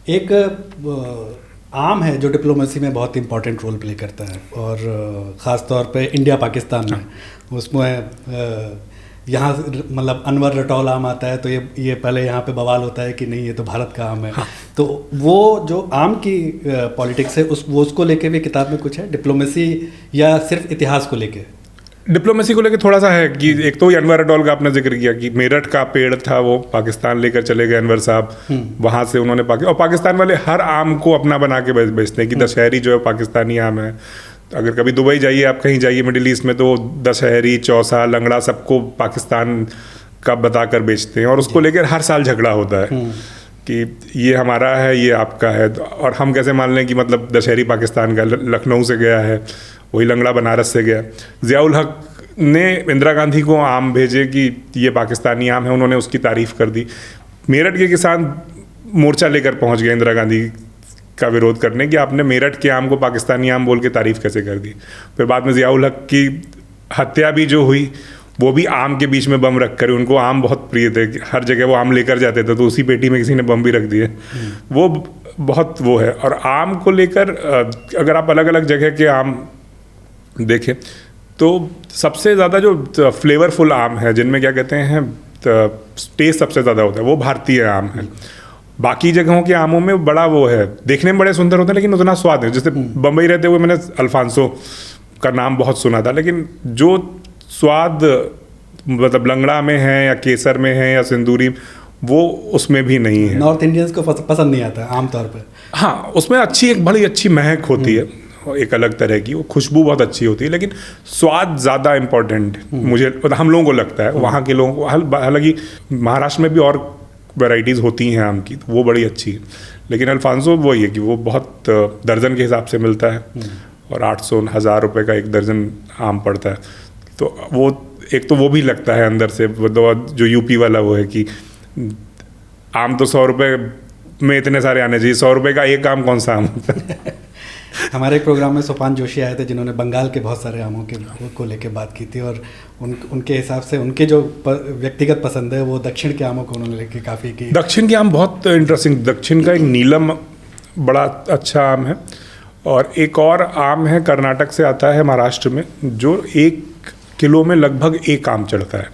एक आम है जो डिप्लोमेसी में बहुत इंपॉर्टेंट रोल प्ले करता है, और ख़ास तौर पे इंडिया पाकिस्तान में उसमें यहाँ मतलब अनवर रटौल आम आता है तो ये पहले यहाँ पे बवाल होता है कि नहीं ये तो भारत का आम है। हाँ। तो वो जो आम की पॉलिटिक्स है उसको लेके भी किताब में कुछ है, डिप्लोमेसी या सिर्फ इतिहास को लेके? डिप्लोमेसी को लेके थोड़ा सा है कि एक तो अनवर रटौल का आपने जिक्र किया कि मेरठ का पेड़ था वो पाकिस्तान लेकर चले गए अनवर साहब, वहाँ से उन्होंने और पाकिस्तान वाले हर आम को अपना बना के बेचते हैं कि दशहरी जो है पाकिस्तानी आम है। अगर कभी दुबई जाइए, आप कहीं जाइए मिडिल ईस्ट में, तो दशहरी, चौसा, लंगड़ा सबको पाकिस्तान का बताकर बेचते हैं और उसको लेकर हर साल झगड़ा होता है कि ये हमारा है, ये आपका है। और हम कैसे मान लें कि मतलब दशहरी पाकिस्तान का, लखनऊ से गया है, वही लंगड़ा बनारस से गया। ज़ियाउल हक ने इंदिरा गांधी को आम भेजे कि ये पाकिस्तानी आम है, उन्होंने उसकी तारीफ़ कर दी। मेरठ के किसान मोर्चा लेकर पहुंच गए इंदिरा गांधी का विरोध करने कि आपने मेरठ के आम को पाकिस्तानी आम बोल के तारीफ़ कैसे कर दी। फिर बाद में ज़ियाउल हक की हत्या भी जो हुई, वो भी आम के बीच में बम रख कर, उनको आम बहुत प्रिय थे, हर जगह वो आम लेकर जाते थे, तो उसी पेटी में किसी ने बम भी रख दिए। वो बहुत वो है। और आम को लेकर अगर आप अलग अलग जगह के आम देखें तो सबसे ज़्यादा जो फ्लेवरफुल आम है, जिनमें क्या कहते हैं टेस्ट सबसे ज़्यादा होता है, वो भारतीय आम है। बाकी जगहों के आमों में बड़ा वो है, देखने में बड़े सुंदर होते हैं लेकिन उतना स्वाद है। जैसे बम्बई रहते हुए मैंने अल्फांसो का नाम बहुत सुना था, लेकिन जो स्वाद मतलब लंगड़ा में है या केसर में है या सिंदूरी, वो उसमें भी नहीं है। नॉर्थ इंडियंस को पसंद नहीं आता है आमतौर पर। हाँ, उसमें एक बड़ी अच्छी महक होती है, एक अलग तरह की, वो खुशबू बहुत अच्छी होती है, लेकिन स्वाद ज़्यादा इम्पोर्टेंट मुझे, हम लोगों को लगता है। वहाँ के लोगों को, हालांकि महाराष्ट्र में भी और वैराइटीज़ होती हैं आम की, तो वो बड़ी अच्छी है। लेकिन अल्फांसो वही है कि वो बहुत दर्जन के हिसाब से मिलता है और 800-1000 रुपये का एक दर्जन आम पड़ता है। तो वो एक तो वो भी लगता है अंदर से, जो यूपी वाला वो है कि आम तो 100 रुपये में इतने सारे आने चाहिए, 100 रुपये का एक आम कौन सा आम होता है। हमारे एक प्रोग्राम में सोपान जोशी आए थे जिन्होंने बंगाल के बहुत सारे आमों को लेकर बात की थी, और उनके हिसाब से उनके जो व्यक्तिगत पसंद है वो दक्षिण के आमों को उन्होंने लेके काफ़ी की। दक्षिण के आम बहुत इंटरेस्टिंग, दक्षिण का एक नीलम बड़ा अच्छा आम है, और एक और आम है कर्नाटक से आता है महाराष्ट्र में, जो 1 किलो में लगभग 1 आम चढ़ता है,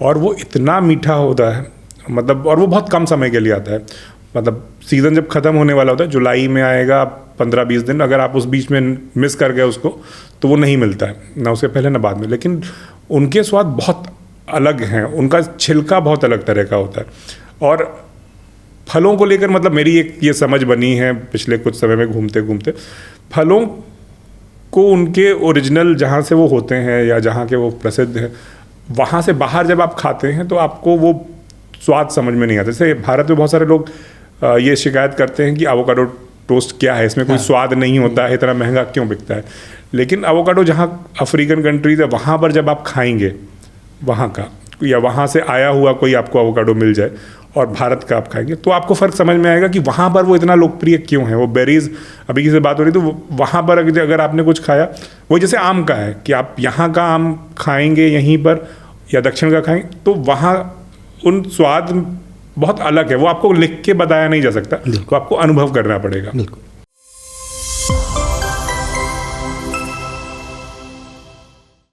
और वो इतना मीठा होता है, मतलब, और वो बहुत कम समय के लिए आता है। मतलब सीज़न जब ख़त्म होने वाला होता है, जुलाई में आएगा 15-20 दिन, अगर आप उस बीच में मिस कर गए उसको तो वो नहीं मिलता है, ना उसके पहले ना बाद में। लेकिन उनके स्वाद बहुत अलग हैं, उनका छिलका बहुत अलग तरह का होता है। और फलों को लेकर मतलब मेरी एक ये समझ बनी है पिछले कुछ समय में घूमते घूमते, फलों को उनके ओरिजिनल जहाँ से वो होते हैं या जहाँ के वो प्रसिद्ध हैं, वहाँ से बाहर जब आप खाते हैं तो आपको वो स्वाद समझ में नहीं आता। जैसे भारत में बहुत सारे लोग ये शिकायत करते हैं कि एवोकाडो टोस्ट क्या है, इसमें कोई स्वाद नहीं होता है, इतना महंगा क्यों बिकता है। लेकिन एवोकाडो जहाँ अफ्रीकन कंट्रीज है, वहाँ पर जब आप खाएंगे वहाँ का, या वहाँ से आया हुआ कोई आपको एवोकाडो मिल जाए और भारत का आप खाएंगे, तो आपको फ़र्क समझ में आएगा कि वहाँ पर वो इतना लोकप्रिय क्यों है। वो बेरीज, अभी किसी से बात हो रही तो वहाँ पर अगर आपने कुछ खाया, वो जैसे आम का है कि आप यहाँ का आम खाएंगे यहीं पर या दक्षिण का खाएंगे, तो वहाँ उन स्वाद बहुत अलग है। वो आपको लिख के बताया नहीं जा सकता, तो आपको अनुभव करना पड़ेगा। बिल्कुल।